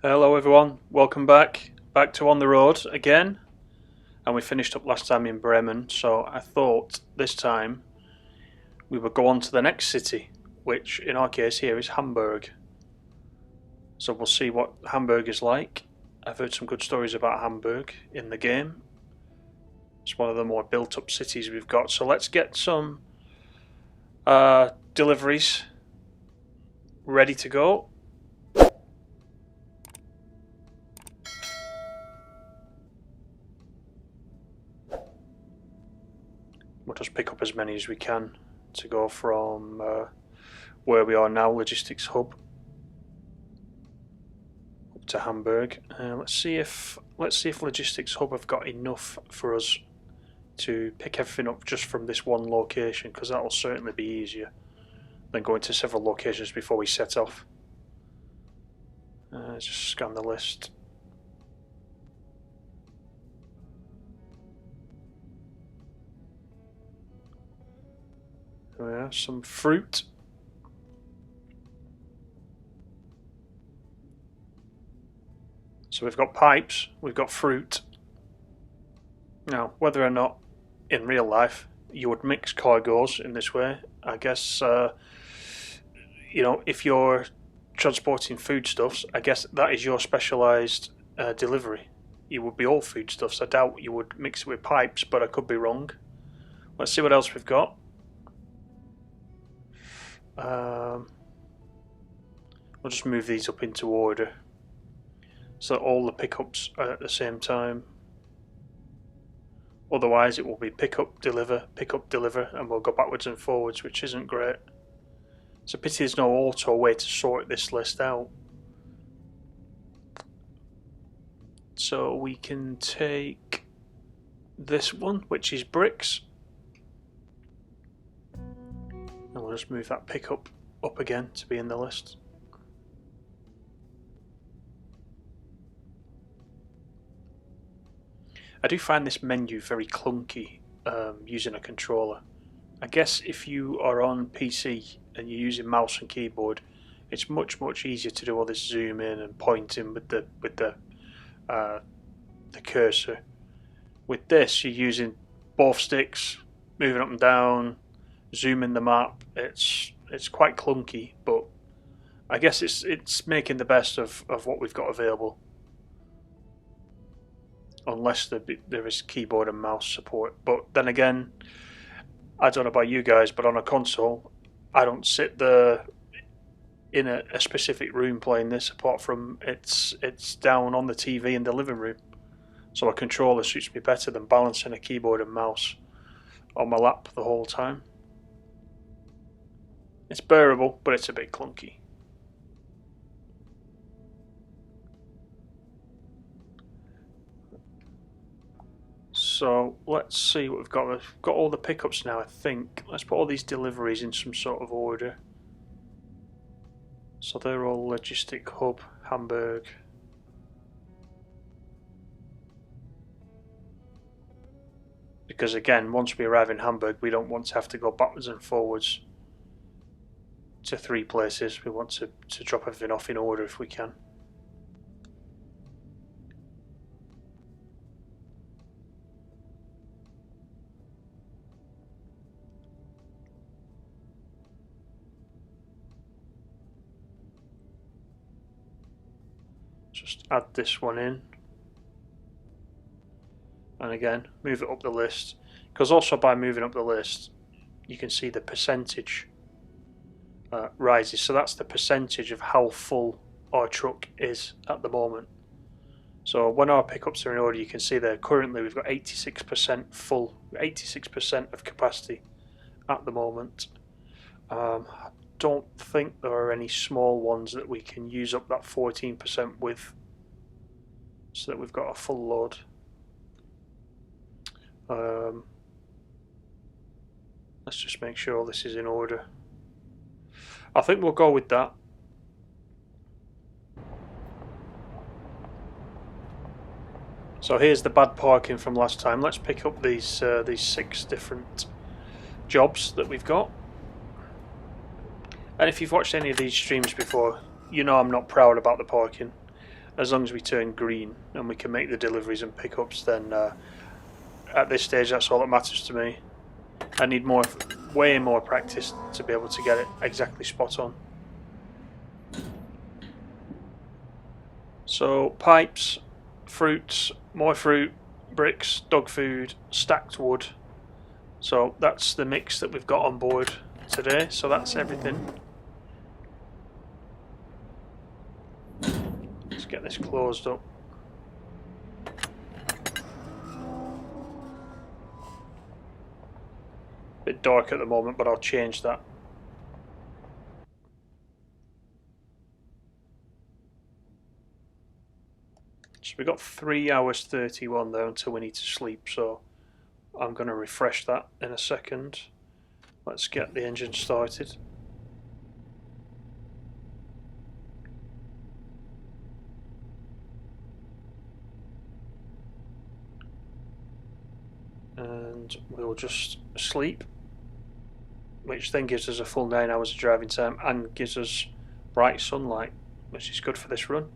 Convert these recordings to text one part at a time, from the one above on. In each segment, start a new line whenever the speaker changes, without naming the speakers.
Hello everyone, welcome back to On The Road again, and we finished up last time in Bremen, so I thought this time we would go on to the next city, which in our case here is Hamburg. So we'll see what Hamburg is like. I've heard some good stories about Hamburg in the game. It's one of the more built up cities we've got, so let's get some deliveries ready to go. We'll just pick up as many as we can to go from where we are now, logistics hub, up to Hamburg. Let's see if logistics hub have got enough for us to pick everything up just from this one location, because that will certainly be easier than going to several locations before we set off. Just scan the list. There we are, some fruit. So we've got pipes, we've got fruit. Now, whether or not in real life you would mix cargoes in this way, I guess, you know, if you're transporting foodstuffs, I guess that is your specialised delivery. You would be all foodstuffs. I doubt you would mix it with pipes, but I could be wrong. Let's see what else we've got. We'll just move these up into order so that all the pickups are at the same time. Otherwise it will be pick up, deliver, and we'll go backwards and forwards, which isn't great. It's a pity there's no auto way to sort this list out. So we can take this one, which is bricks. And we'll just move that pickup up again to be in the list. I do find this menu very clunky using a controller. I guess if you are on PC and you're using mouse and keyboard, it's much easier to do all this zoom in and pointing with the cursor. With this, you're using both sticks, moving up and down, zooming the map. It's quite clunky, but I guess it's making the best of what we've got available. Unless there is keyboard and mouse support. But then again, I don't know about you guys, but on a console, I don't sit there in a specific room playing this, apart from it's down on the TV in the living room. So a controller suits me better than balancing a keyboard and mouse on my lap the whole time. It's bearable, but it's a bit clunky. So let's see what we've got. We've got all the pickups now, I think. Let's put all these deliveries in some sort of order. So they're all logistic hub, Hamburg. Because again, once we arrive in Hamburg, we don't want to have to go backwards and forwards to 3 places. We want to drop everything off in order if we can. Just add this one in, and again move it up the list, because also by moving up the list you can see the percentage rises. So that's the percentage of how full our truck is at the moment. So when our pickups are in order, you can see there currently we've got 86% full, 86% of capacity at the moment. I don't think there are any small ones that we can use up that 14% with, so that we've got a full load. Let's just make sure all this is in order. I think we'll go with that. So here's the bad parking from last time. Let's pick up these 6 different jobs that we've got. And if you've watched any of these streams before, you know I'm not proud about the parking. as long as we turn green and we can make the deliveries and pickups, then at this stage that's all that matters to me. I need way more practice to be able to get it exactly spot on. So pipes, fruits, more fruit, bricks, dog food, stacked wood. So that's the mix that we've got on board today. So that's everything. Let's get this closed up. Bit dark at the moment, but I'll change that. So we've got 3 hours 31 there until we need to sleep, so I'm going to refresh that in a second. Let's get the engine started. And we'll just sleep, which then gives us a full 9 hours of driving time and gives us bright sunlight, which is good for this run.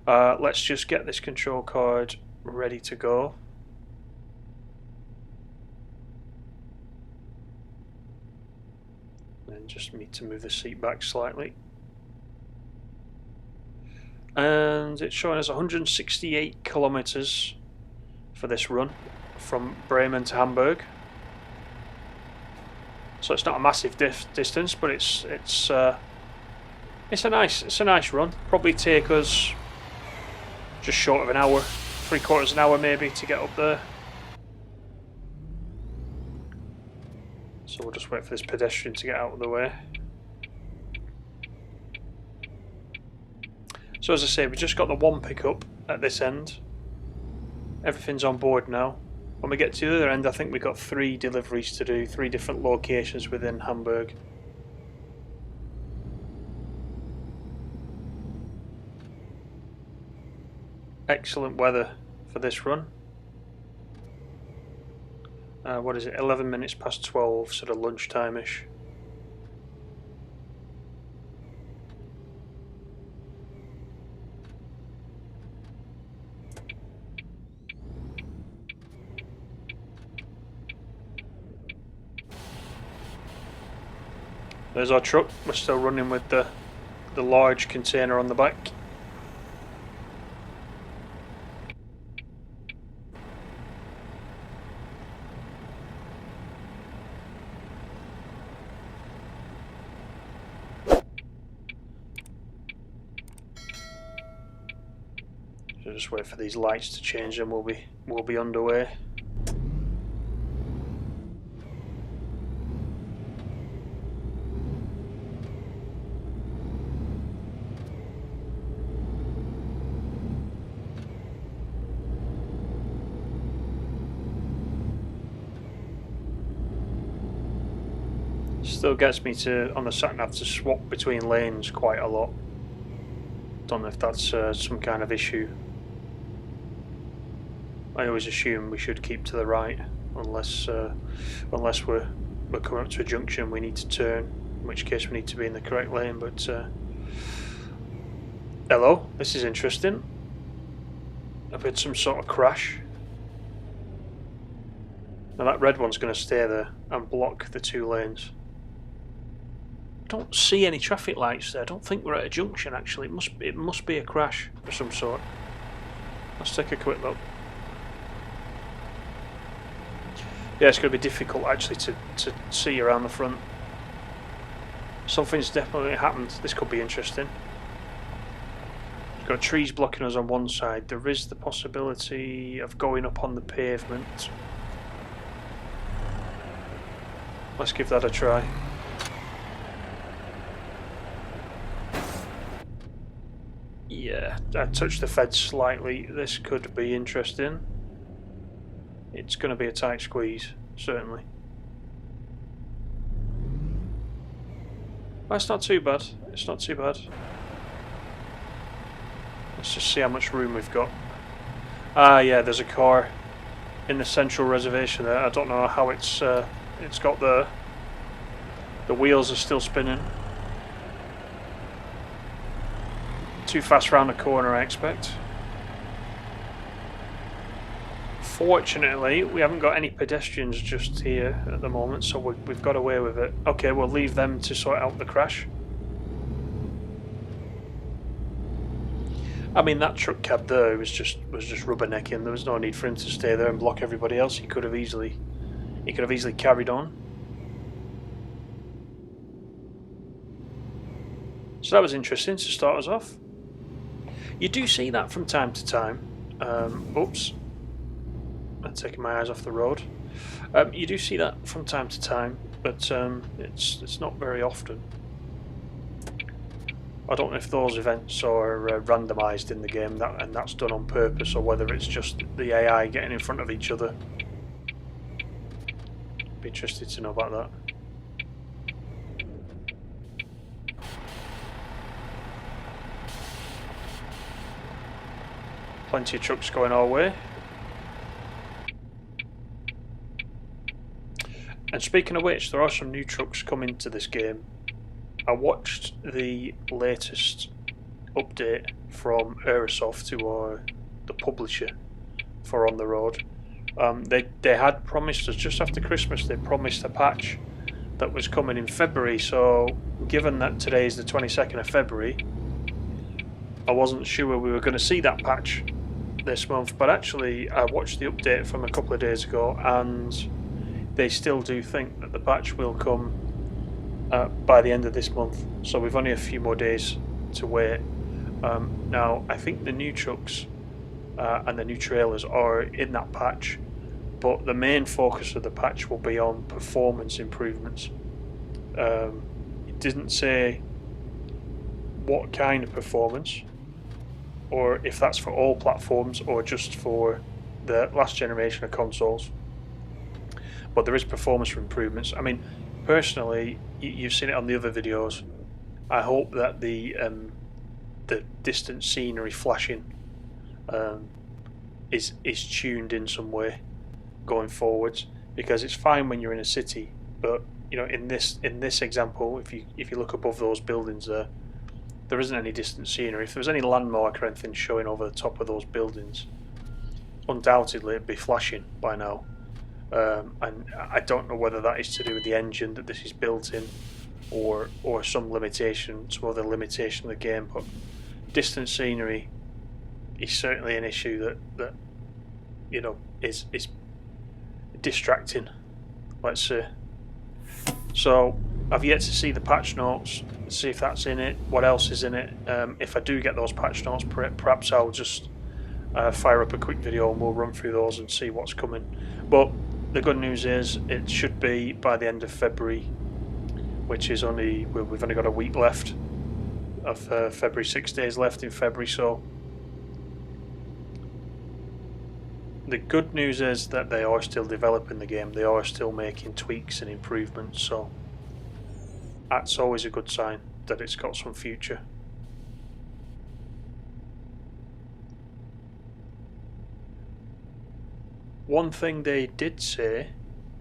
Let's just get this control card ready to go. And just need to move the seat back slightly. And it's showing us 168 kilometers for this run from Bremen to Hamburg. So it's not a massive distance, but it's a nice run. Probably take us just short of an hour, 3/4 an hour maybe to get up there. So we'll just wait for this pedestrian to get out of the way. So as I say, we just got the one pickup at this end. Everything's on board now. When we get to the other end, I think we've got 3 deliveries to do, 3 different locations within Hamburg. Excellent weather for this run. What is it, 11 minutes past 12, sort of lunchtime-ish. There's our truck. We're still running with the large container on the back. So just wait for these lights to change and we'll be underway. Still gets me to, on the sat-nav, to swap between lanes quite a lot. Don't know if that's some kind of issue. I always assume we should keep to the right, unless we're coming up to a junction we need to turn, in which case we need to be in the correct lane. But hello, this is interesting. I've had some sort of crash. Now that red one's going to stay there and block the 2 lanes. Don't see any traffic lights there. I don't think we're at a junction actually. It must be a crash of some sort. Let's take a quick look. Yeah, it's going to be difficult actually to see around the front. Something's definitely happened. This could be interesting. We've got trees blocking us on one side. There is the possibility of going up on the pavement. Let's give that a try. Yeah, I touched the fence slightly. This could be interesting. It's going to be a tight squeeze, certainly. Well, it's not too bad. It's not too bad. Let's just see how much room we've got. Ah, yeah, there's a car in the central reservation there. I don't know how it's got there. The wheels are still spinning. too fast round the corner, I expect. Fortunately, we haven't got any pedestrians just here at the moment, so we've got away with it. Okay, we'll leave them to sort out the crash. I mean, that truck cab there was just rubbernecking. There was no need for him to stay there and block everybody else. He could have easily carried on. So that was interesting to start us off. You do see that from time to time. Oops, I'm taking my eyes off the road. You do see that from time to time, but it's not very often. I don't know if those events are randomised in the game, and that's done on purpose, or whether it's just the AI getting in front of each other. Be interested to know about that. Plenty of trucks going our way. And speaking of which, there are some new trucks coming to this game. I watched the latest update from Aerosoft, who are the publisher for On The Road. They had promised us just after Christmas, they promised a patch that was coming in February, so given that today is the 22nd of February, I wasn't sure we were going to see that patch this month, but actually I watched the update from a couple of days ago and they still do think that the patch will come by the end of this month, so we've only a few more days to wait. Now I think the new trucks and the new trailers are in that patch, but the main focus of the patch will be on performance improvements. It didn't say what kind of performance, or if that's for all platforms or just for the last generation of consoles, but there is performance improvements. I mean, personally, you've seen it on the other videos, I hope that the distant scenery flashing is tuned in some way going forwards, because it's fine when you're in a city, but you know, in this example, if you look above those buildings there isn't any distant scenery. If there was any landmark or anything showing over the top of those buildings, undoubtedly it'd be flashing by now. And I don't know whether that is to do with the engine that this is built in, or some other limitation of the game. But distant scenery is certainly an issue that you know is distracting, let's say. So I've yet to see the patch notes, see if that's in it, what else is in it. If I do get those patch notes, perhaps I'll just fire up a quick video and we'll run through those and see what's coming. But the good news is it should be by the end of February, which is we've only got a week left of February, 6 days left in February. So the good news is that they are still developing the game, they are still making tweaks and improvements, so that's always a good sign that it's got some future. One thing they did say,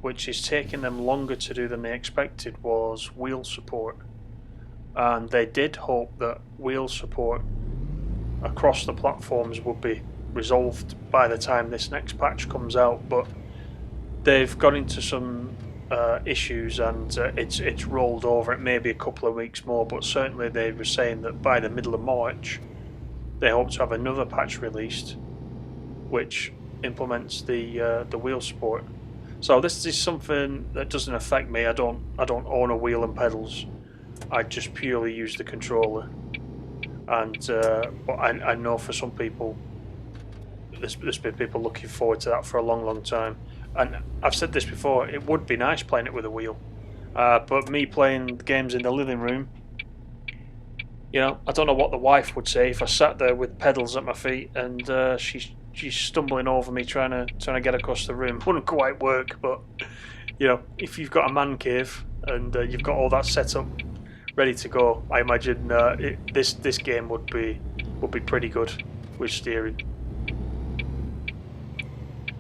which is taking them longer to do than they expected, was wheel support. And they did hope that wheel support across the platforms would be resolved by the time this next patch comes out, but they've got into some issues and it's rolled over. It may be a couple of weeks more, but certainly they were saying that by the middle of March they hope to have another patch released which implements the wheel support. So this is something that doesn't affect me. I don't own a wheel and pedals. I just purely use the controller, and but I know for some people there's been people looking forward to that for a long time. And I've said this before, it would be nice playing it with a wheel, but me playing games in the living room, you know, I don't know what the wife would say if I sat there with pedals at my feet and she's stumbling over me trying to get across the room. Wouldn't quite work, but you know, if you've got a man cave and you've got all that set up ready to go, I imagine this game would be pretty good with steering.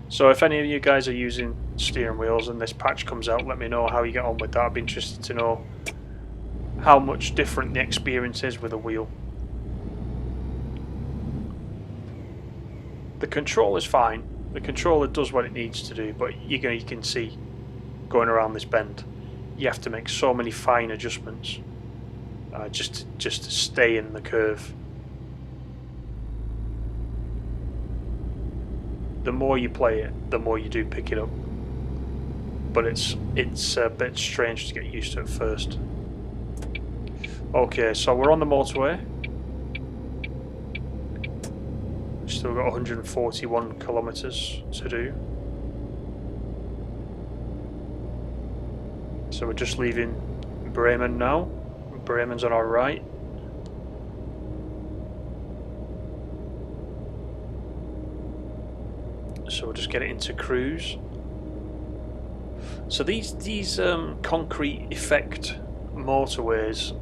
So if any of you guys are using steering wheels and this patch comes out, let me know how you get on with that. I'd be interested to know how much different the experience is with a wheel. The controller's fine. The controller does what it needs to do, but you can see going around this bend, you have to make so many fine adjustments just to stay in the curve. The more you play it, the more you do pick it up. But it's a bit strange to get used to at first. Okay, so we're on the motorway. Still got 141 kilometers to do. So we're just leaving Bremen now. Bremen's on our right. So we'll just get it into cruise. So these concrete effect motorways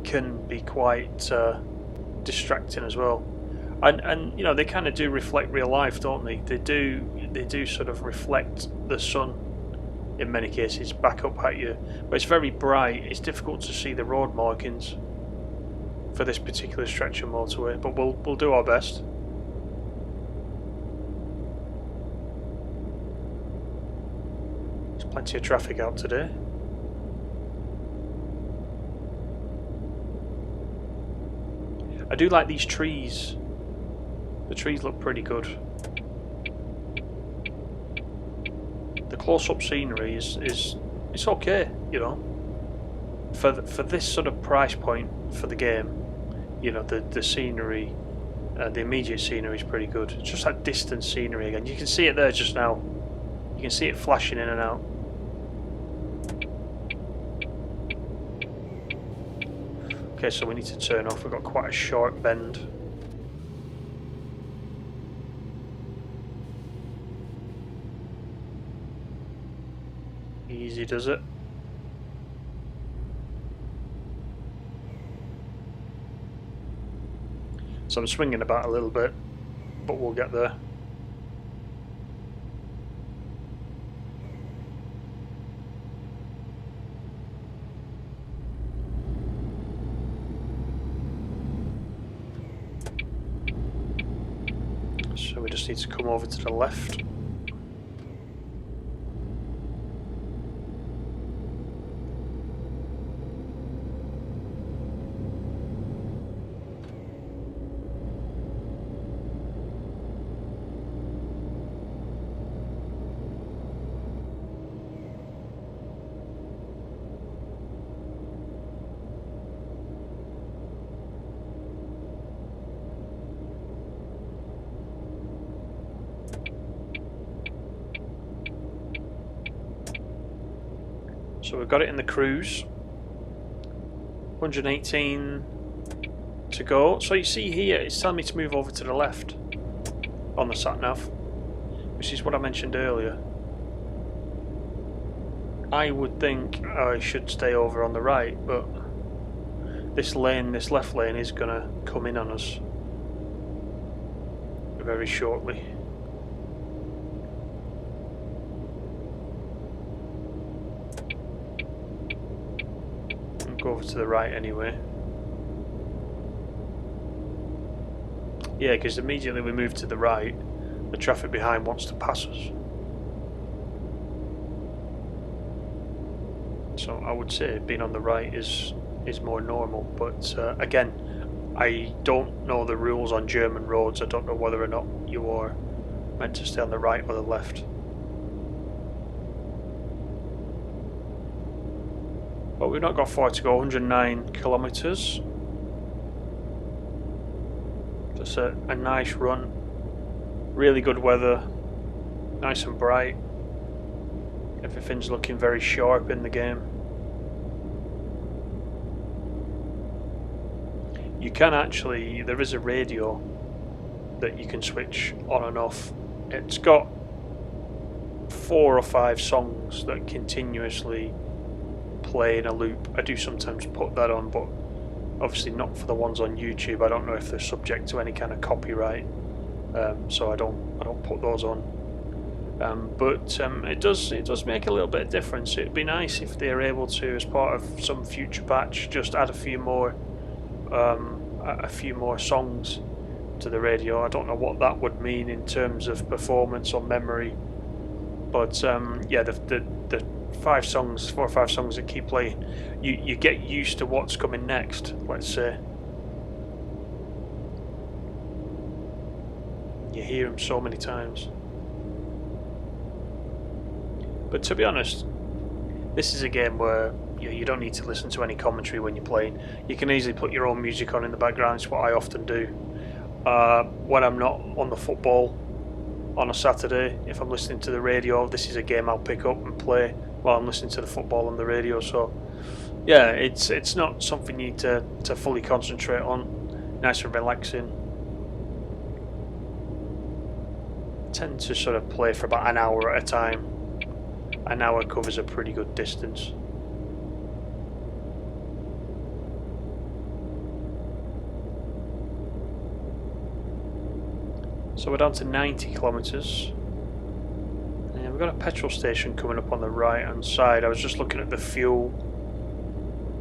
can be quite distracting as well. And you know, they kind of do reflect real life, don't they? They do sort of reflect the sun in many cases back up at you. But it's very bright. It's difficult to see the road markings for this particular stretch of motorway. But we'll do our best. There's plenty of traffic out today. I do like these trees. The trees look pretty good. The close-up scenery is it's okay, you know. For this sort of price point for the game, you know, the scenery, the immediate scenery is pretty good. It's just that distant scenery again. You can see it there just now. You can see it flashing in and out. Okay, so we need to turn off. We've got quite a short bend. Easy does it. So I'm swinging about a little bit, but we'll get there. So we just need to come over to the left. So we've got it in the cruise. 118 to go. So you see here, it's telling me to move over to the left on the sat-nav, which is what I mentioned earlier. I would think I should stay over on the right, but this left lane is going to come in on us very shortly. Go over to the right anyway. Yeah, because immediately we move to the right, the traffic behind wants to pass us. So I would say being on the right is more normal, but again, I don't know the rules on German roads. I don't know whether or not you are meant to stay on the right or the left. But we've not got far to go, 109 kilometres. Just a nice run. Really good weather. Nice and bright. Everything's looking very sharp in the game. You can actually, there is a radio that you can switch on and off. It's got 4 or 5 songs that continuously play in a loop. I do sometimes put that on, but obviously not for the ones on YouTube. I don't know if they're subject to any kind of copyright, so I don't put those on. But it does make a little bit of difference. It'd be nice if they're able to, as part of some future patch, just add a few more songs to the radio. I don't know what that would mean in terms of performance or memory, but yeah, the 4 or 5 songs that keep playing, you get used to what's coming next, let's say. You hear them so many times. But to be honest, this is a game where you don't need to listen to any commentary when you're playing. You can easily put your own music on in the background. It's what I often do. When I'm not on the football on a Saturday, if I'm listening to the radio, this is a game I'll pick up and play while I'm listening to the football on the radio. So yeah, it's not something you need to fully concentrate on. Nice and relaxing. I tend to sort of play for about an hour at a time. An hour covers a pretty good distance. So we're down to 90 kilometres. And we've got a petrol station coming up on the right hand side. I was just looking at the fuel.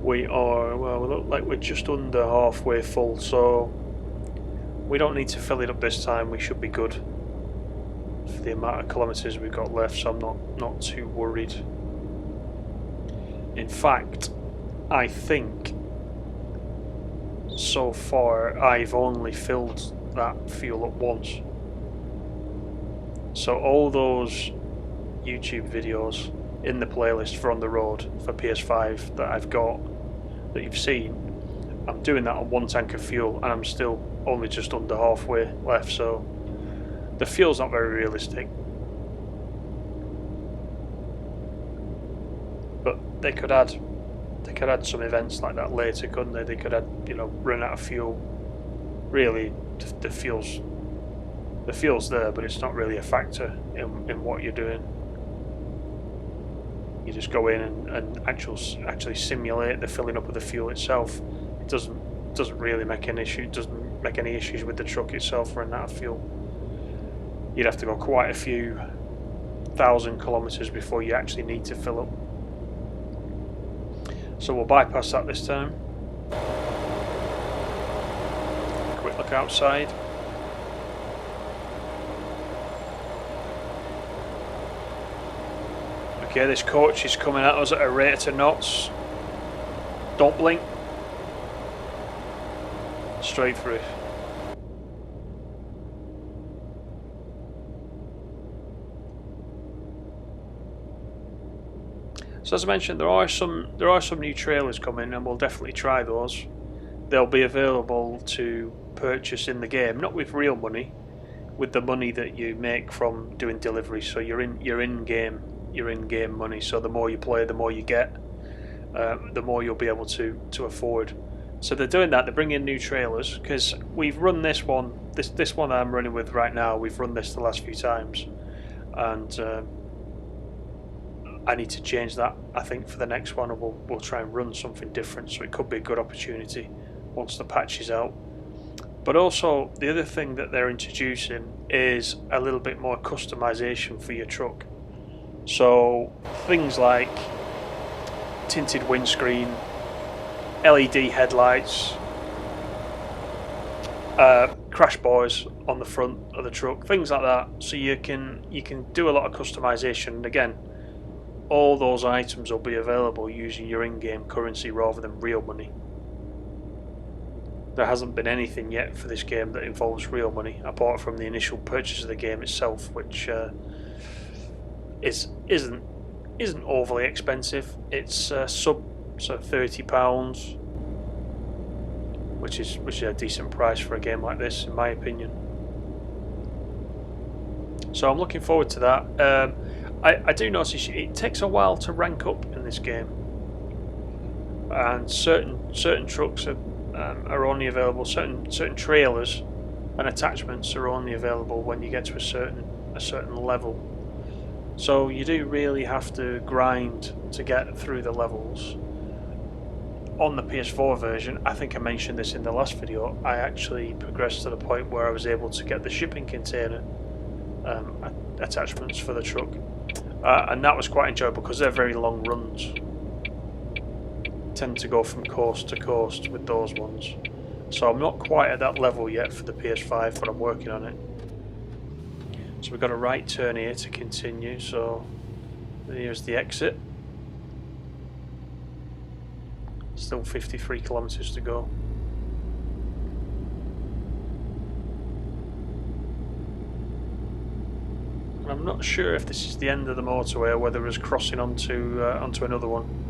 We look like we're just under halfway full, so we don't need to fill it up this time. We should be good for the amount of kilometres we've got left, so I'm not too worried. In fact, I think so far I've only filled that fuel up once. So all those YouTube videos in the playlist for On The Road for PS5 that I've got, that you've seen, I'm doing that on 1 tank of fuel, and I'm still only just under halfway left, so the fuel's not very realistic. But they could add some events like that later, couldn't they? They could add, run out of fuel. Really, the fuel's there, but it's not really a factor in what you're doing. You just go in and actually simulate the filling up of the fuel itself. It doesn't really make an issue. It doesn't make any issues with the truck itself running out of fuel. You'd have to go quite a few thousand kilometres before you actually need to fill up. So we'll bypass that this time. Quick look outside. Okay, this coach is coming at us at a rate of knots. Don't blink. Straight through. So as I mentioned, there are some new trailers coming, and we'll definitely try those. They'll be available to purchase in the game, not with real money, with the money that you make from doing deliveries. So your in-game money. So the more you play, the more you get, the more you'll be able to afford. So they're doing that. They're bringing new trailers, because we've run this one. This one I'm running with right now. We've run this the last few times, and I need to change that. I think for the next one, we'll try and run something different. So it could be a good opportunity once the patch is out. But also, the other thing that they're introducing is a little bit more customization for your truck. So things like tinted windscreen, LED headlights, crash bars on the front of the truck, things like that. So you can do a lot of customization. And again, all those items will be available using your in-game currency rather than real money. There hasn't been anything yet for this game that involves real money, apart from the initial purchase of the game itself, which isn't overly expensive. It's sub £30, which is a decent price for a game like this, in my opinion. So I'm looking forward to that. I do notice it takes a while to rank up in this game, and certain trucks are only available. Certain trailers and attachments are only available when you get to a certain level. So you do really have to grind to get through the levels. On the PS4 version, I think I mentioned this in the last video, I actually progressed to the point where I was able to get the shipping container attachments for the truck. And that was quite enjoyable because they're very long runs. Tend to go from coast to coast with those ones. So I'm not quite at that level yet for the PS5, but I'm working on it. So we've got a right turn here to continue, so here's the exit. Still 53 kilometers to go. And I'm not sure if this is the end of the motorway or whether it's crossing onto another one.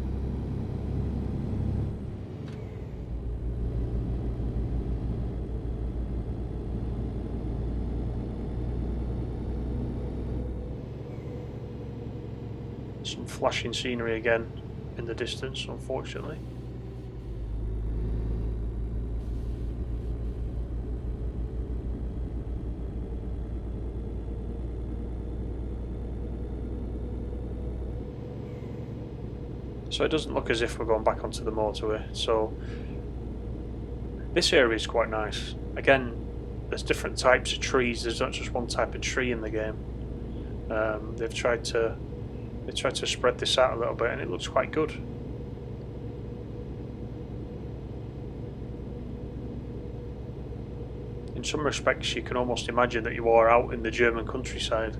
Some flashing scenery again in the distance, unfortunately. So it doesn't look as if we're going back onto the motorway. So this area is quite nice. Again, there's different types of trees. There's not just one type of tree in the game. They've tried to spread this out a little bit, and it looks quite good. In some respects, you can almost imagine that you are out in the German countryside.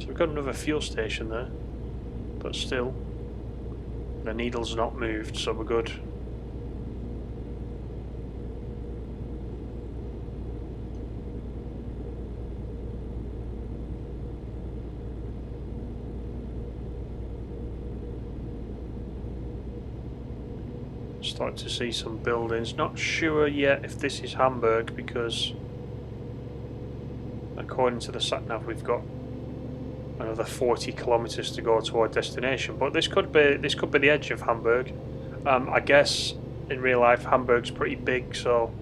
We've got another fuel station there, but still the needle's not moved, so we're good. Start to see some buildings. Not sure yet if this is Hamburg, because according to the sat-nav we've got another 40 kilometers to go to our destination, but this could be the edge of Hamburg. I guess in real life Hamburg's pretty big, so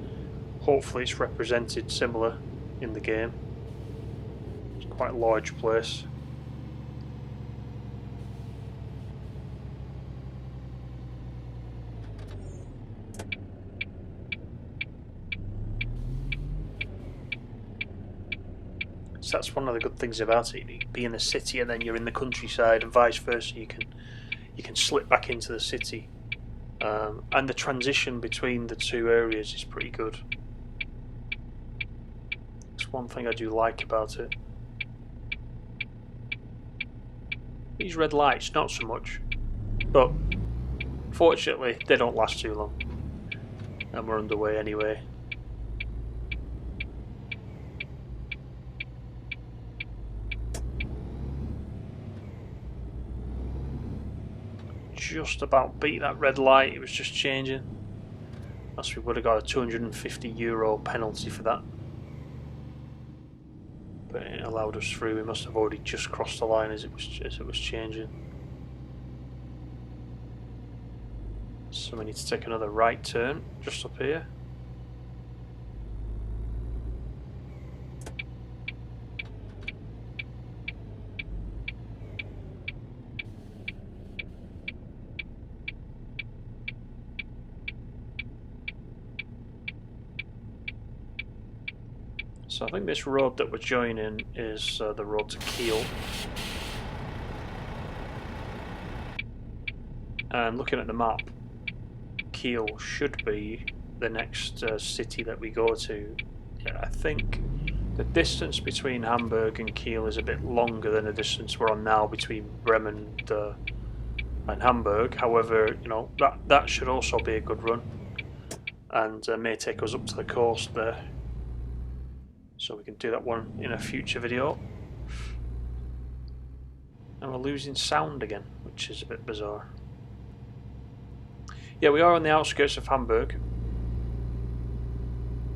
hopefully it's represented similar in the game. It's quite a large place. So that's one of the good things about it. You can be in the city and then you're in the countryside, and vice versa. You can slip back into the city, and the transition between the two areas is pretty good. It's one thing I do like about it. These red lights, not so much, but fortunately they don't last too long, and we're underway anyway. Just about beat that red light, it was just changing. Else we would have got a €250 penalty for that. But it allowed us through. We must have already just crossed the line as it was changing. So we need to take another right turn just up here. So I think this road that we're joining is the road to Kiel. And looking at the map, Kiel should be the next city that we go to. Yeah, I think the distance between Hamburg and Kiel is a bit longer than the distance we're on now between Bremen and Hamburg. However, you know, that should also be a good run, and may take us up to the coast there. So we can do that one in a future video. And we're losing sound again, which is a bit bizarre. Yeah, we are on the outskirts of Hamburg.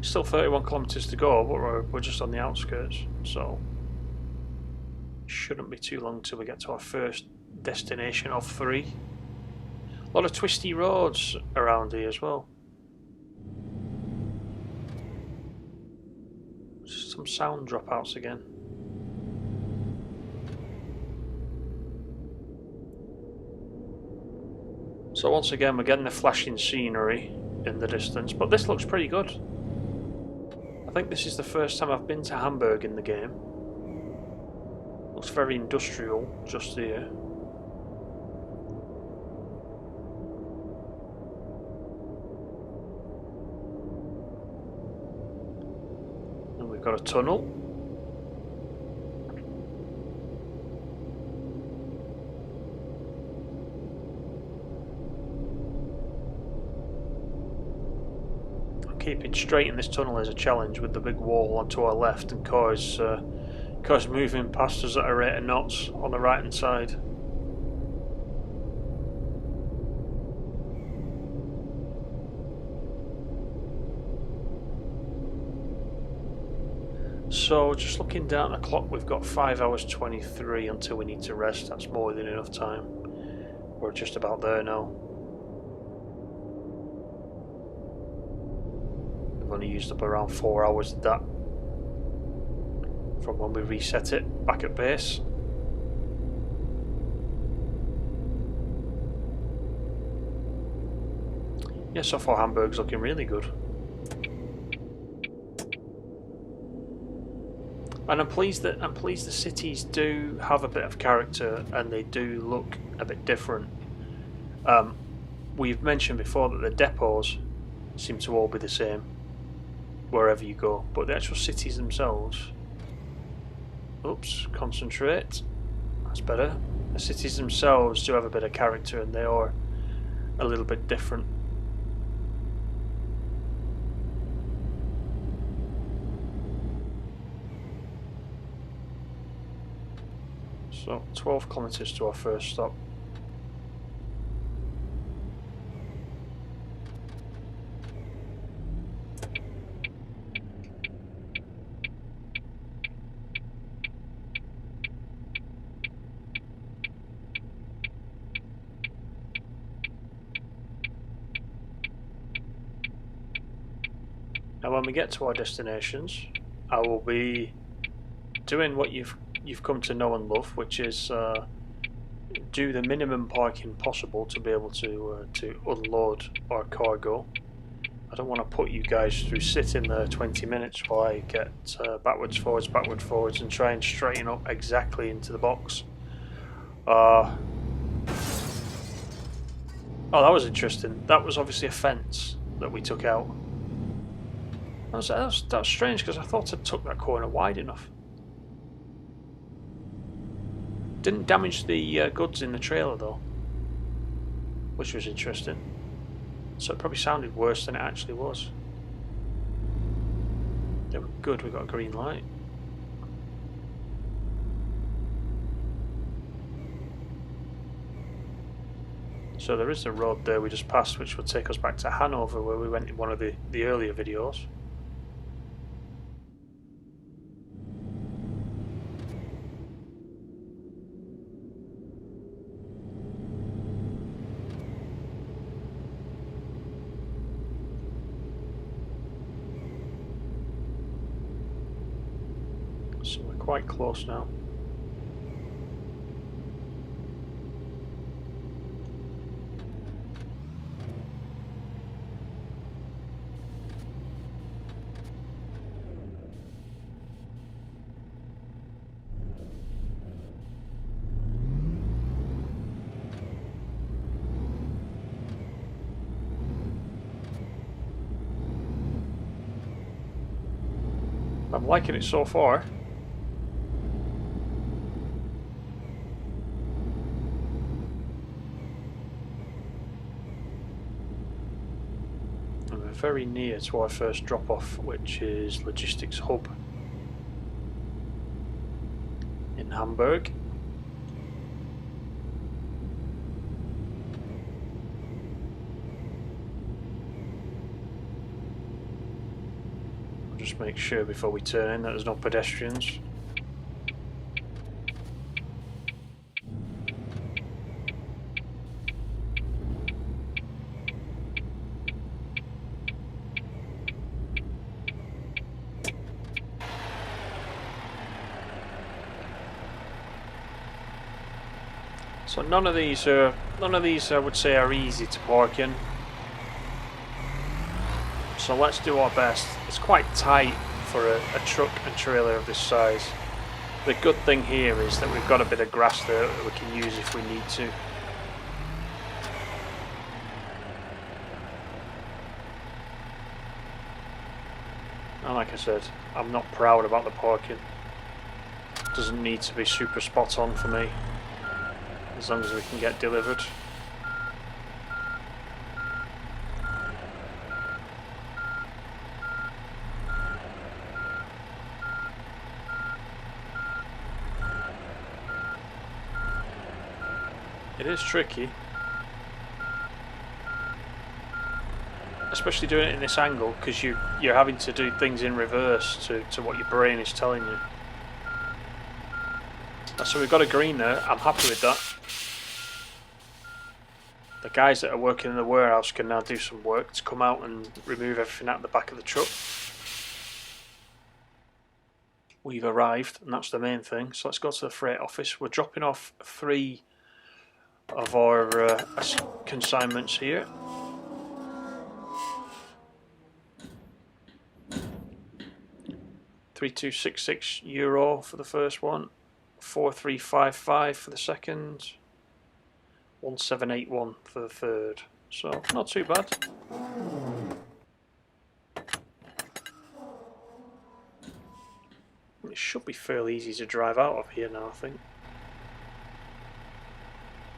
Still 31 kilometers to go, but we're just on the outskirts, so shouldn't be too long till we get to our first destination of 3. A lot of twisty roads around here as well. Some sound dropouts again. So once again we're getting the flashing scenery in the distance, but this looks pretty good. I think this is the first time I've been to Hamburg in the game. Looks very industrial just here. we've got a tunnel. Keeping straight in this tunnel is a challenge with the big wall onto our left and cars moving past us at a rate of knots on the right hand side. So just looking down at the clock, we've got 5 hours 23 until we need to rest. That's more than enough time. We're just about there now. We've only used up around 4 hours of that from when we reset it back at base. Yeah, so far Hamburg's looking really good. And I'm pleased the cities do have a bit of character and they do look a bit different. We've mentioned before that the depots seem to all be the same wherever you go, but the actual cities themselves, oops, concentrate, that's better. The cities themselves do have a bit of character and they are a little bit different. So 12 kilometers to our first stop. Now when we get to our destinations, I will be doing what you've come to know and love, which is do the minimum parking possible to be able to unload our cargo. I don't want to put you guys through sitting there 20 minutes while I get backwards, forwards, and try and straighten up exactly into the box. Oh, that was interesting. That was obviously a fence that we took out. That's strange because I thought I took that corner wide enough. Didn't damage the goods in the trailer though, which was interesting. So it probably sounded worse than it actually was. They were good, we got a green light. So there is a road there we just passed which will take us back to Hanover where we went in one of the earlier videos. So we're quite close now. I'm liking it so far. And we're very near to our first drop-off, which is Logistics Hub in Hamburg. Just make sure before we turn in that there's no pedestrians. So none of these I would say are easy to park in. So let's do our best. It's quite tight for a truck and trailer of this size. The good thing here is that we've got a bit of grass there that we can use if we need to. And like I said, I'm not proud about the parking. It doesn't need to be super spot on for me, as long as we can get delivered. It is tricky, especially doing it in this angle, because you're having to do things in reverse to what your brain is telling you. So we've got a green there. I'm happy with that. The guys that are working in the warehouse can now do some work to come out and remove everything out of the back of the truck. We've arrived, and that's the main thing. So let's go to the freight office. We're dropping off 3 of our consignments here. €3266 for the first one, 4355 for the second, 1781 for the third. So not too bad. It should be fairly easy to drive out of here now, I think.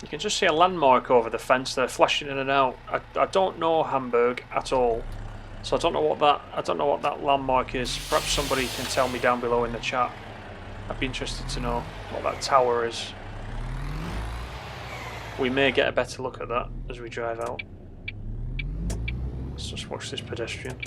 You can just see a landmark over the fence there, flashing in and out. I don't know Hamburg at all, so I don't know what that landmark is. Perhaps somebody can tell me down below in the chat. I'd be interested to know what that tower is. We may get a better look at that as we drive out. Let's just watch this pedestrian.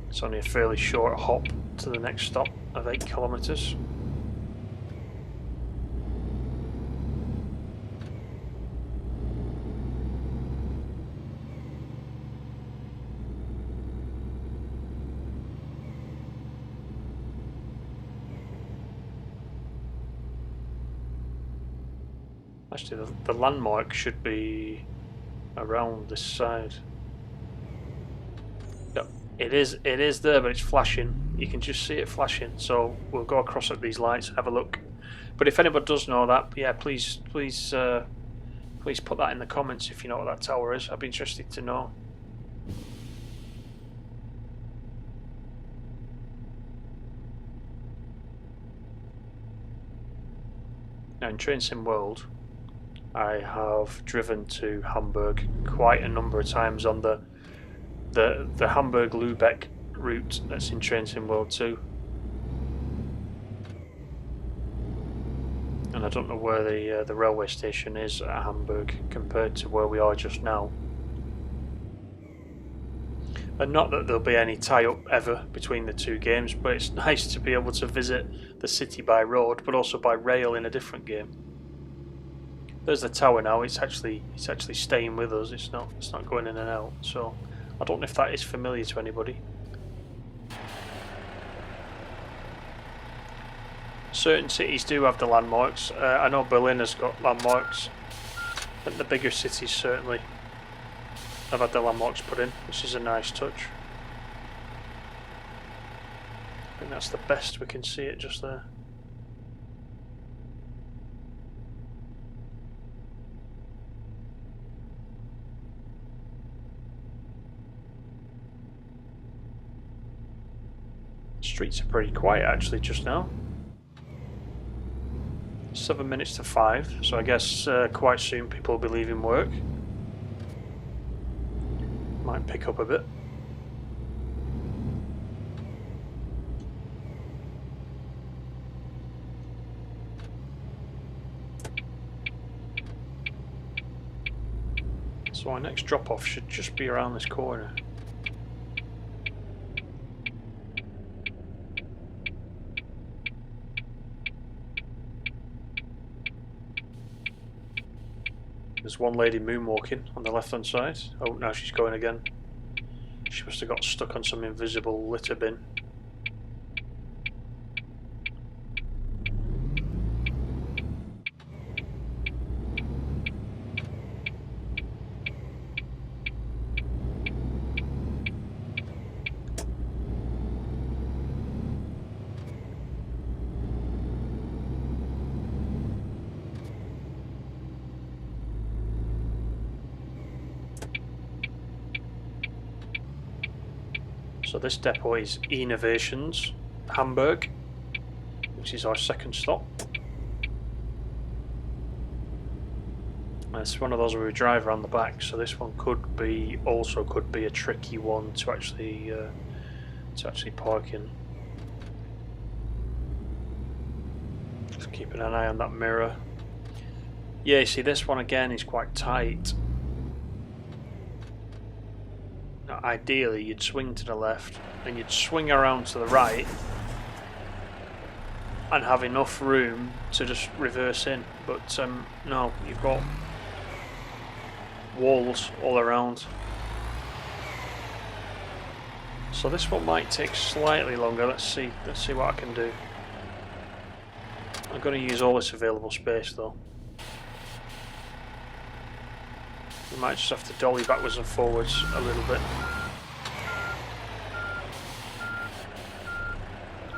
It's only a fairly short hop to the next stop of 8 kilometres. Actually, the landmark should be around this side. It is there, but it's flashing. You can just see it flashing. So we'll go across at these lights, have a look. But if anybody does know that, yeah, please put that in the comments if you know what that tower is. I'd be interested to know. Now in Train Sim World, I have driven to Hamburg quite a number of times on the Hamburg-Lübeck route that's in Train Sim World 2. And I don't know where the railway station is at Hamburg compared to where we are just now. And not that there'll be any tie-up ever between the two games, but it's nice to be able to visit the city by road, but also by rail in a different game. There's the tower now. It's actually staying with us. It's not going in and out. So I don't know if that is familiar to anybody. Certain cities do have the landmarks. I know Berlin has got landmarks. I think the bigger cities certainly have had the landmarks put in, which is a nice touch. I think that's the best we can see it just there. Streets are pretty quiet actually just now. 7 minutes to 5, so I guess quite soon people will be leaving work. Might pick up a bit. So our next drop off should just be around this corner. There's one lady moonwalking on the left hand side. Oh, now she's going again. She must have got stuck on some invisible litter bin. So this depot is Innovations, Hamburg, which is our second stop. And it's one of those where we drive around the back, so this one could be a tricky one to actually park in. Just keeping an eye on that mirror. Yeah, you see this one again is quite tight. Now, ideally you'd swing to the left and you'd swing around to the right and have enough room to just reverse in, but no, you've got walls all around. So this one might take slightly longer. Let's see what I can do. I'm going to use all this available space though. We might just have to dolly backwards and forwards a little bit.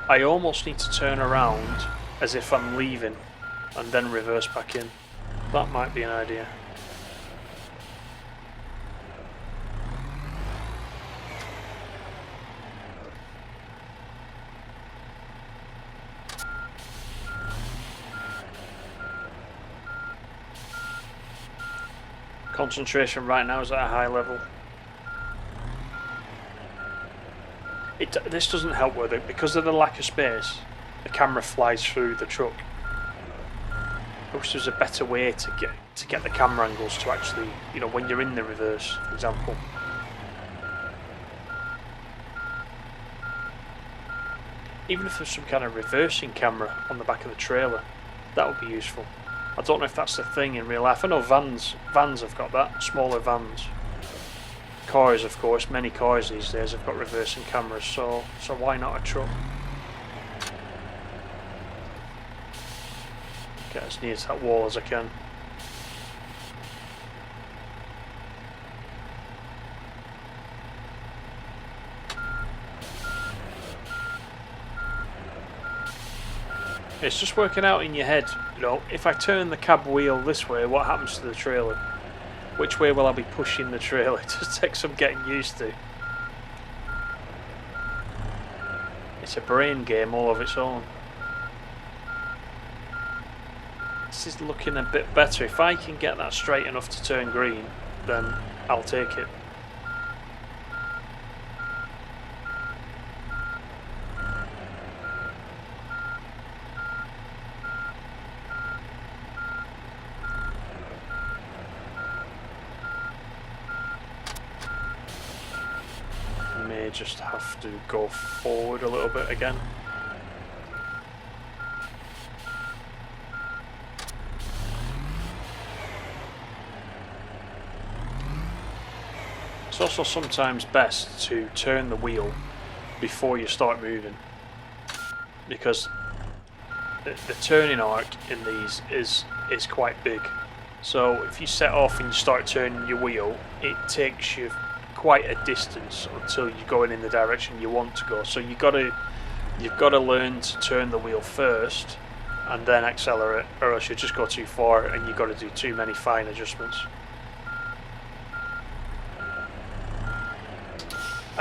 I almost need to turn around as if I'm leaving and then reverse back in. That might be an idea. Concentration right now is at a high level. This doesn't help with it because of the lack of space. The camera flies through the truck. I wish there was a better way to get the camera angles to actually, you know, when you're in the reverse, for example. Even if there's some kind of reversing camera on the back of the trailer, that would be useful. I don't know if that's the thing in real life. I know vans have got that, smaller vans. Cars, of course, many cars these days have got reversing cameras, so why not a truck? Get as near to that wall as I can. It's just working out in your head, you know, if I turn the cab wheel this way, what happens to the trailer? Which way will I be pushing the trailer? It just takes some getting used to. It's a brain game all of its own. This is looking a bit better. If I can get that straight enough to turn green, then I'll take it. Just have to go forward a little bit again. It's also sometimes best to turn the wheel before you start moving, because the turning arc in these is quite big. So if you set off and you start turning your wheel, it takes you quite a distance until you're going in the direction you want to go. So you've got to learn to turn the wheel first and then accelerate, or else you just go too far and you've got to do too many fine adjustments.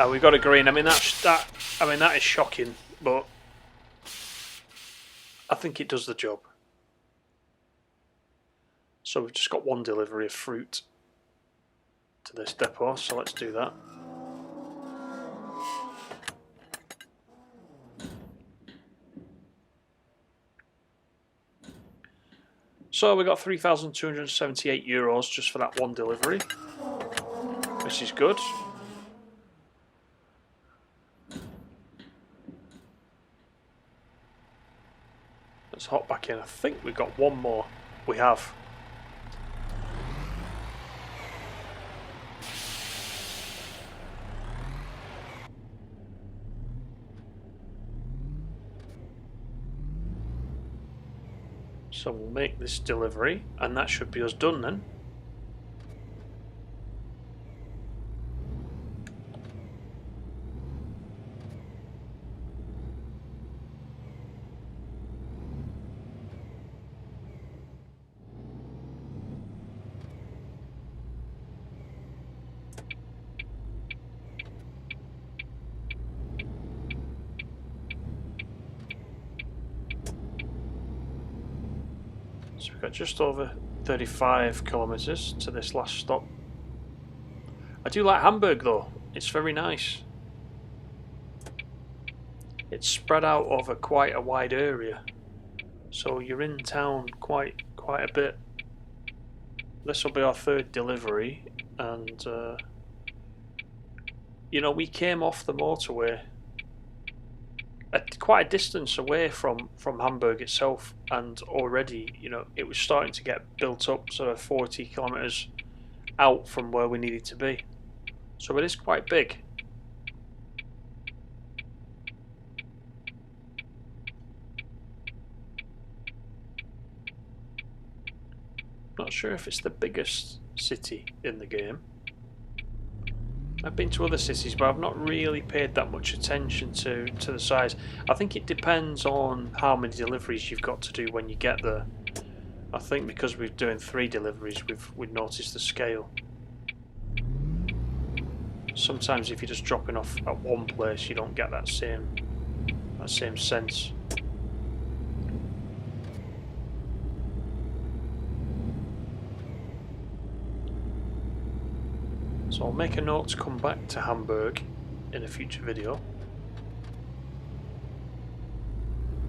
We got a green. I mean that is shocking, but I think it does the job. So we've just got one delivery of fruit to this depot, so let's do that. So we got €3,278 just for that one delivery, which is good. Let's hop back in. I think we've got one more. We have. So we'll make this delivery and that should be us done then. So we've got just over 35 kilometres to this last stop. I do like Hamburg though, it's very nice. It's spread out over quite a wide area, so you're in town quite a bit. This will be our third delivery, and you know, we came off the motorway at quite a distance away from Hamburg itself, and already, you know, it was starting to get built up sort of 40 kilometres out from where we needed to be. So it is quite big. Not sure if it's the biggest city in the game. I've been to other cities, but I've not really paid that much attention to the size. I think it depends on how many deliveries you've got to do when you get there. I think because we're doing 3 deliveries, we've noticed the scale. Sometimes if you're just dropping off at one place, you don't get that same sense. So I'll make a note to come back to Hamburg in a future video.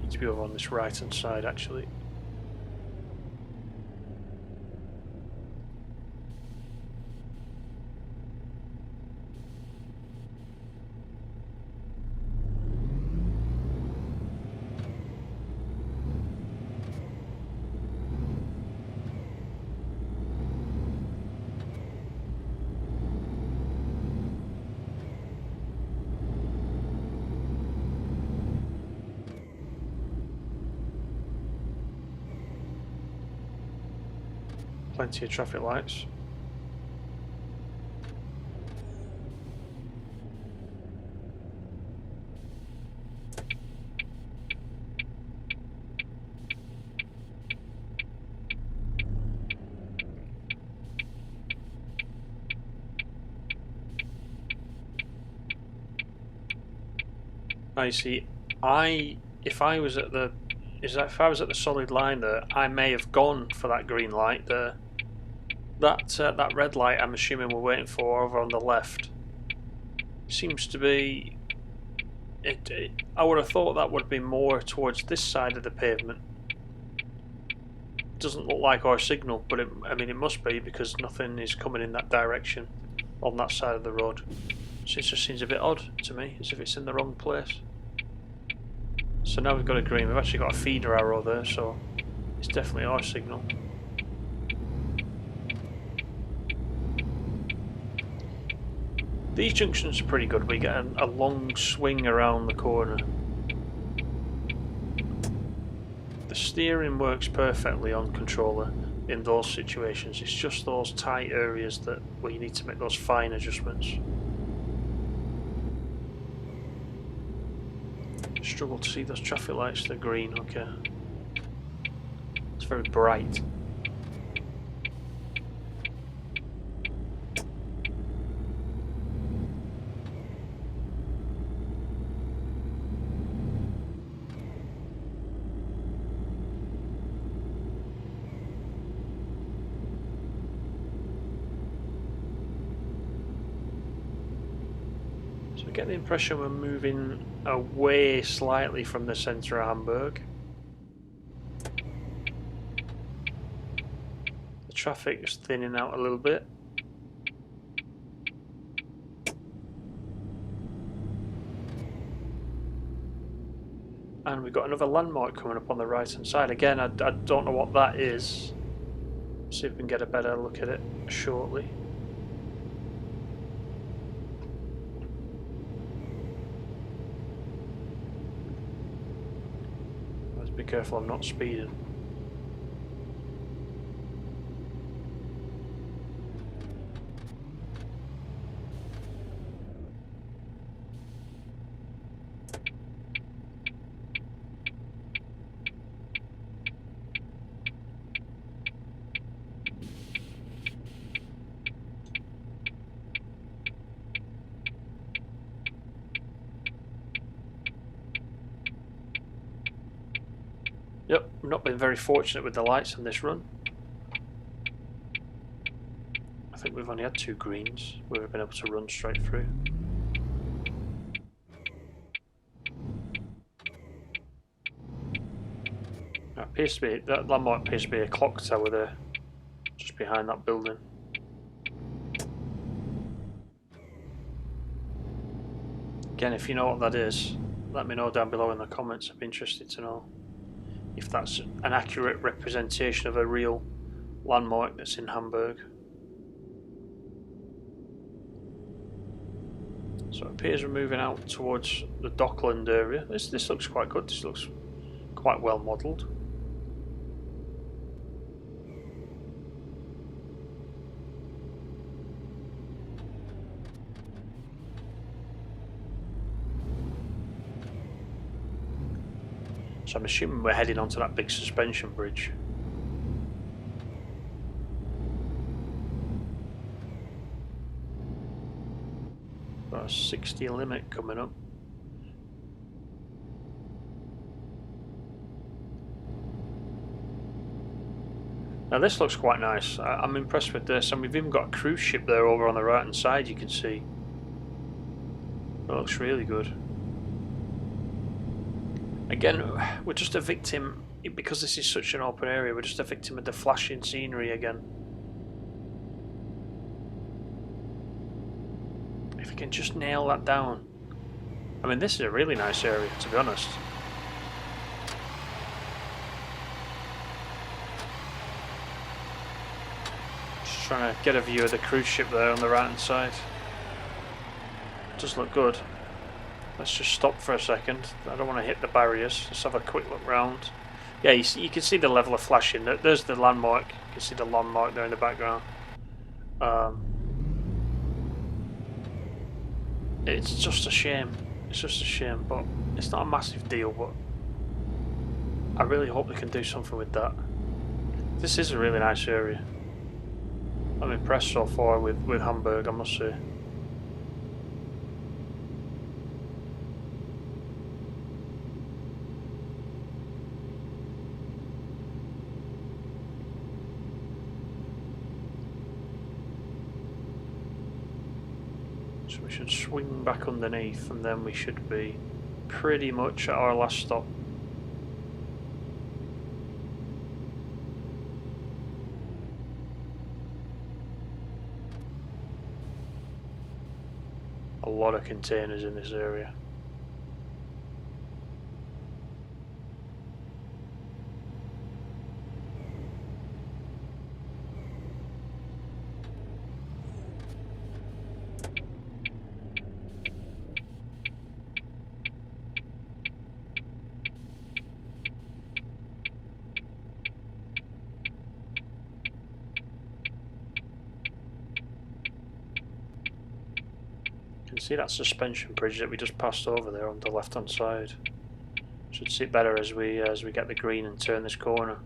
Need to be over on this right hand side actually. Plenty of traffic lights. Now you see, if I was at the solid line there, I may have gone for that green light there. That red light, I'm assuming we're waiting for over on the left, seems to be. I would have thought that would be more towards this side of the pavement. Doesn't look like our signal, but I mean it must be because nothing is coming in that direction on that side of the road. So it just seems a bit odd to me, as if it's in the wrong place. So now we've got a green. We've actually got a feeder arrow there, so it's definitely our signal. These junctions are pretty good. We get a long swing around the corner. The steering works perfectly on controller in those situations. It's just those tight areas where you need to make those fine adjustments. Struggle to see those traffic lights. They're green. Okay, it's very bright. I get the impression we're moving away slightly from the centre of Hamburg. The traffic is thinning out a little bit. And we've got another landmark coming up on the right hand side. Again, I don't know what that is. See if we can get a better look at it shortly. Be careful I'm not speeding. Yep, we've not been very fortunate with the lights on this run. I think we've only had 2 greens where we've been able to run straight through. That appears to be, that landmark appears to be a clock tower there, just behind that building. Again, if you know what that is, let me know down below in the comments. I'd be interested to know if that's an accurate representation of a real landmark that's in Hamburg. So it appears we're moving out towards the Dockland area. This looks quite good. This looks quite well modelled. So I'm assuming we're heading onto that big suspension bridge. Got a 60 limit coming up. Now this looks quite nice. I'm impressed with this, and we've even got a cruise ship there over on the right hand side, you can see. It looks really good. Again, we're just a victim, because this is such an open area, we're just a victim of the flashing scenery again. If we can just nail that down. I mean, this is a really nice area, to be honest. Just trying to get a view of the cruise ship there on the right hand side. It does look good. Let's just stop for a second. I don't want to hit the barriers. Let's have a quick look round. Yeah, you can see the level of flashing. There's the landmark. You can see the landmark there in the background. It's just a shame. It's just a shame, but it's not a massive deal. But I really hope they can do something with that. This is a really nice area. I'm impressed so far with Hamburg, I must say. So we should swing back underneath, and then we should be pretty much at our last stop. A lot of containers in this area. You can see that suspension bridge that we just passed over there on the left hand side. Should see it better as we get the green and turn this corner.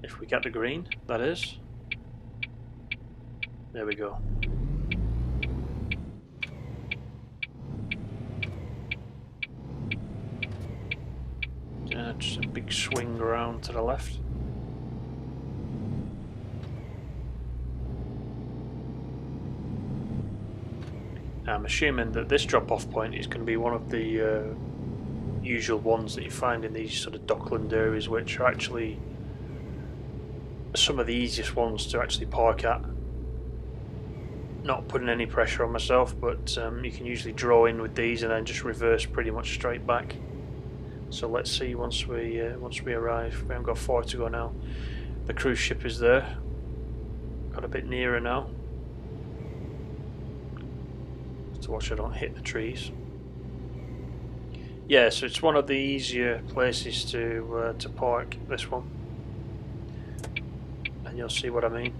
If we get the green, that is. There we go. Just a big swing around to the left. I'm assuming that this drop-off point is going to be one of the usual ones that you find in these sort of dockland areas, which are actually some of the easiest ones to actually park at. Not putting any pressure on myself, but you can usually draw in with these and then just reverse pretty much straight back. So let's see once we arrive. We haven't got far to go now. The cruise ship is there. Got a bit nearer now. To watch I don't hit the trees. Yeah, so it's one of the easier places to park, this one, and you'll see what I mean.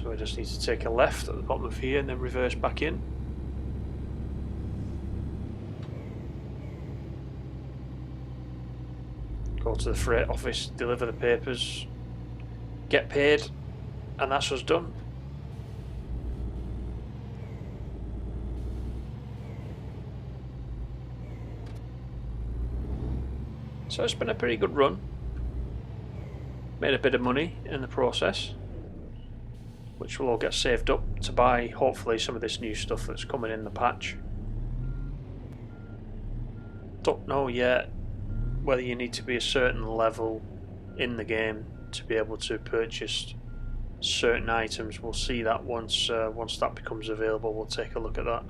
So we just need to take a left at the bottom of here and then reverse back in. Go to the freight office, deliver the papers, get paid, and that's us done. So it's been a pretty good run. Made a bit of money in the process, which will all get saved up to buy hopefully some of this new stuff that's coming in the patch. Don't know yet whether you need to be a certain level in the game to be able to purchase certain items. We'll see that once that becomes available. We'll take a look at that.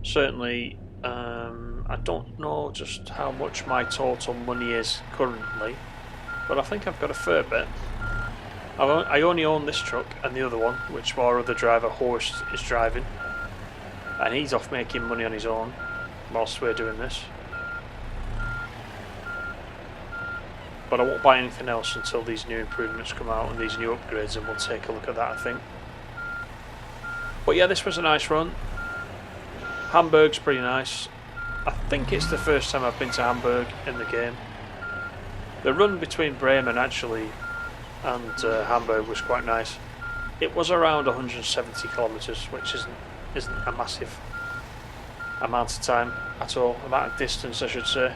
Certainly, I don't know just how much my total money is currently, but I think I've got a fair bit. I only own this truck and the other one, which our other driver, Horst, is driving, and he's off making money on his own whilst we're doing this. But I won't buy anything else until these new improvements come out and these new upgrades, and we'll take a look at that, I think. But yeah, this was a nice run. Hamburg's pretty nice. I think it's the first time I've been to Hamburg in the game. The run between Bremen actually and Hamburg was quite nice. It was around 170 kilometers, which isn't a massive amount of time at all, amount of distance I should say.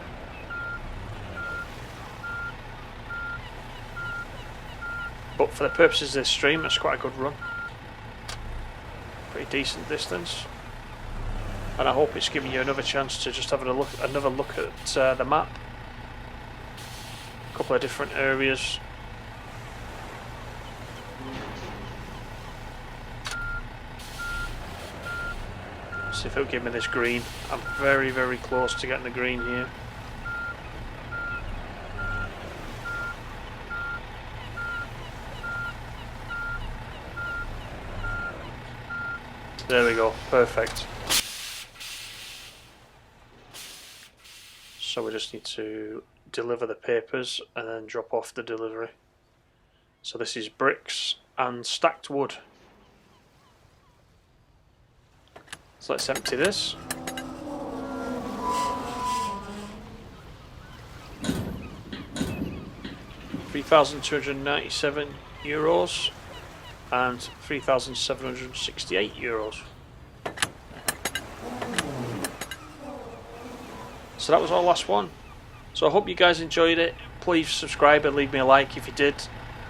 But for the purposes of this stream, it's quite a good run. Pretty decent distance. And I hope it's giving you another chance to just have another look at the map. A couple of different areas. See if it'll give me this green. I'm very, very close to getting the green here. There we go, perfect. So we just need to deliver the papers and then drop off the delivery. So this is bricks and stacked wood. So let's empty this. €3,297 and €3,768. So that was our last one. So I hope you guys enjoyed it. Please subscribe and leave me a like if you did.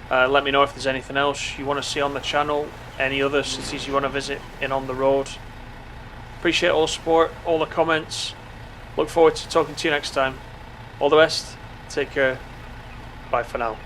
Let me know if there's anything else you want to see on the channel, any other cities you want to visit in On The Road. Appreciate all the support, all the comments. Look forward to talking to you next time. All the best. Take care. Bye for now.